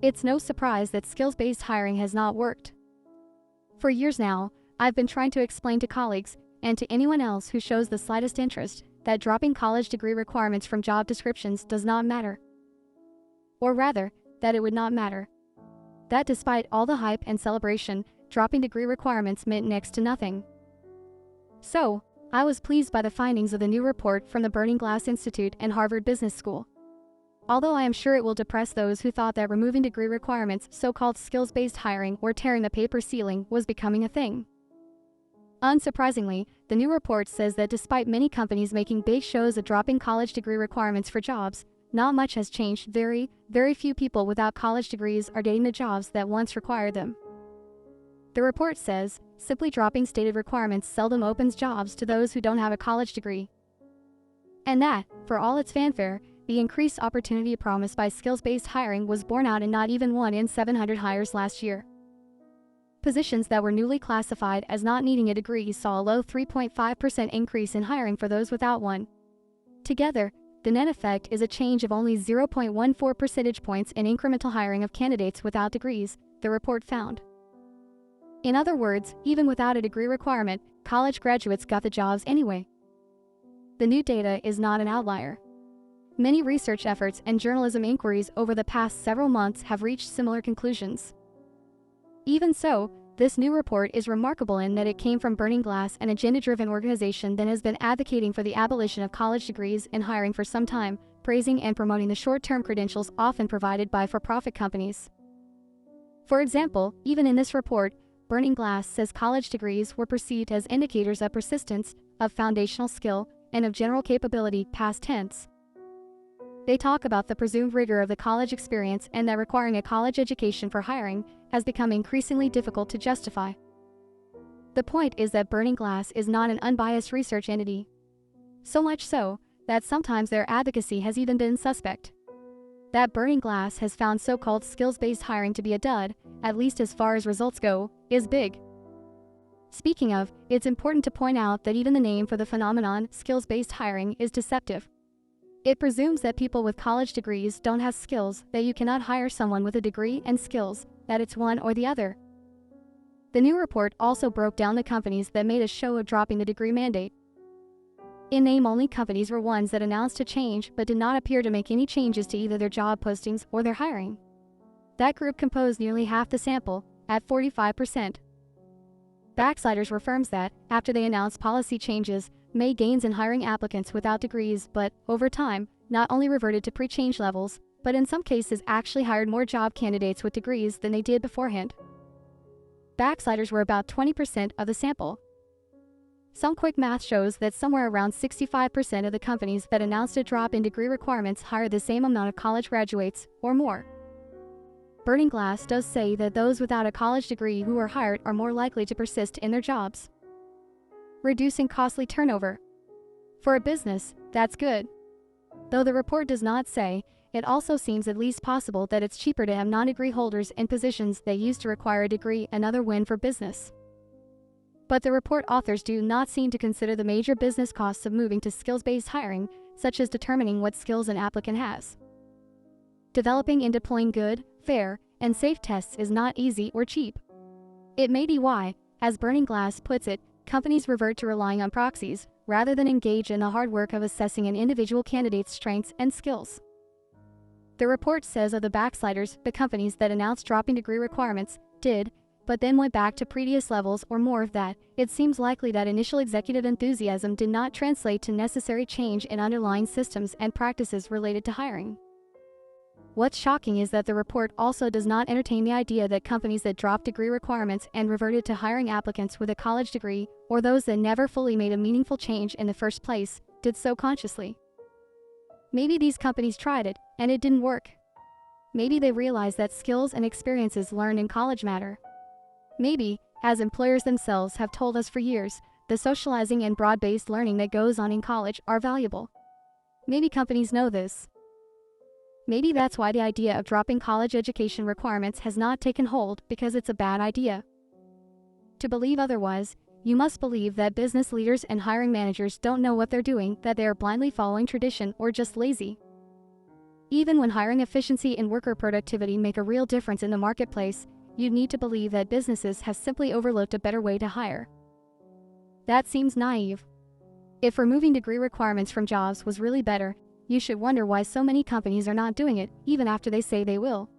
It's no surprise that skills-based hiring has not worked. For years now, I've been trying to explain to colleagues, and to anyone else who shows the slightest interest, that dropping college degree requirements from job descriptions does not matter. Or rather, that it would not matter. That despite all the hype and celebration, dropping degree requirements meant next to nothing. So, I was pleased by the findings of the new report from the Burning Glass Institute and Harvard Business School. Although I am sure it will depress those who thought that removing degree requirements, so-called skills-based hiring, or tearing the paper ceiling, was becoming a thing. Unsurprisingly, the new report says that despite many companies making big shows of dropping college degree requirements for jobs, not much has changed. Very few people without college degrees are getting the jobs that once required them. The report says, simply dropping stated requirements seldom opens jobs to those who don't have a college degree. And that, for all its fanfare, the increased opportunity promised by skills-based hiring was borne out in not even 1 in 700 hires last year. Positions that were newly classified as not needing a degree saw a low 3.5% increase in hiring for those without one. Together, the net effect is a change of only 0.14 percentage points in incremental hiring of candidates without degrees, the report found. In other words, even without a degree requirement, college graduates got the jobs anyway. The new data is not an outlier. Many research efforts and journalism inquiries over the past several months have reached similar conclusions. Even so, this new report is remarkable in that it came from Burning Glass, an agenda-driven organization that has been advocating for the abolition of college degrees in hiring for some time, praising and promoting the short-term credentials often provided by for-profit companies. For example, even in this report, Burning Glass says college degrees were perceived as indicators of persistence, of foundational skill, and of general capability, past tense. They talk about the presumed rigor of the college experience and that requiring a college education for hiring has become increasingly difficult to justify. The point is that Burning Glass is not an unbiased research entity. So much so, that sometimes their advocacy has even been suspect. That Burning Glass has found so-called skills-based hiring to be a dud, at least as far as results go, is big. Speaking of, it's important to point out that even the name for the phenomenon, skills-based hiring, is deceptive. It presumes that people with college degrees don't have skills, that you cannot hire someone with a degree and skills, that it's one or the other. The new report also broke down the companies that made a show of dropping the degree mandate. In name only, companies were ones that announced a change but did not appear to make any changes to either their job postings or their hiring. That group composed nearly half the sample, at 45%. Backsliders were firms that, after they announced policy changes, made gains in hiring applicants without degrees but, over time, not only reverted to pre-change levels, but in some cases actually hired more job candidates with degrees than they did beforehand. Backsliders were about 20% of the sample. Some quick math shows that somewhere around 65% of the companies that announced a drop in degree requirements hired the same amount of college graduates, or more. Burning Glass does say that those without a college degree who are hired are more likely to persist in their jobs. Reducing costly turnover. For a business, that's good. Though the report does not say, it also seems at least possible that it's cheaper to have non-degree holders in positions that used to require a degree, another win for business. But the report authors do not seem to consider the major business costs of moving to skills-based hiring, such as determining what skills an applicant has. Developing and deploying good, fair, and safe tests is not easy or cheap. It may be why, as Burning Glass puts it, companies revert to relying on proxies, rather than engage in the hard work of assessing an individual candidate's strengths and skills. The report says of the backsliders, the companies that announced dropping degree requirements did, but then went back to previous levels or more of that. It seems likely that initial executive enthusiasm did not translate to necessary change in underlying systems and practices related to hiring. What's shocking is that the report also does not entertain the idea that companies that dropped degree requirements and reverted to hiring applicants with a college degree, or those that never fully made a meaningful change in the first place, did so consciously. Maybe these companies tried it, and it didn't work. Maybe they realized that skills and experiences learned in college matter. Maybe, as employers themselves have told us for years, the socializing and broad-based learning that goes on in college are valuable. Maybe companies know this. Maybe that's why the idea of dropping college education requirements has not taken hold, because it's a bad idea. To believe otherwise, you must believe that business leaders and hiring managers don't know what they're doing, that they are blindly following tradition or just lazy. Even when hiring efficiency and worker productivity make a real difference in the marketplace, you need to believe that businesses have simply overlooked a better way to hire. That seems naive. If removing degree requirements from jobs was really better, you should wonder why so many companies are not doing it, even after they say they will.